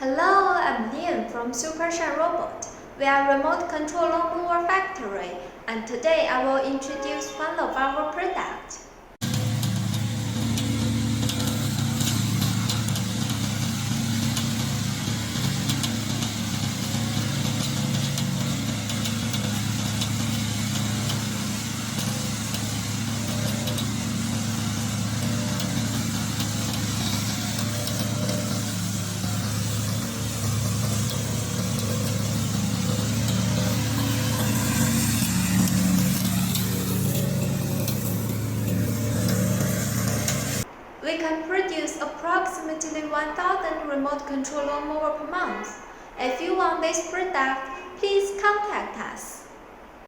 Hello, I'm Lian from SUPERSHINE Robot. We are a remote control lawnmower factory, and today I will introduce one of our products. We can produce approximately 1,000 remote control lawnmower per month. If you want this product, please contact us.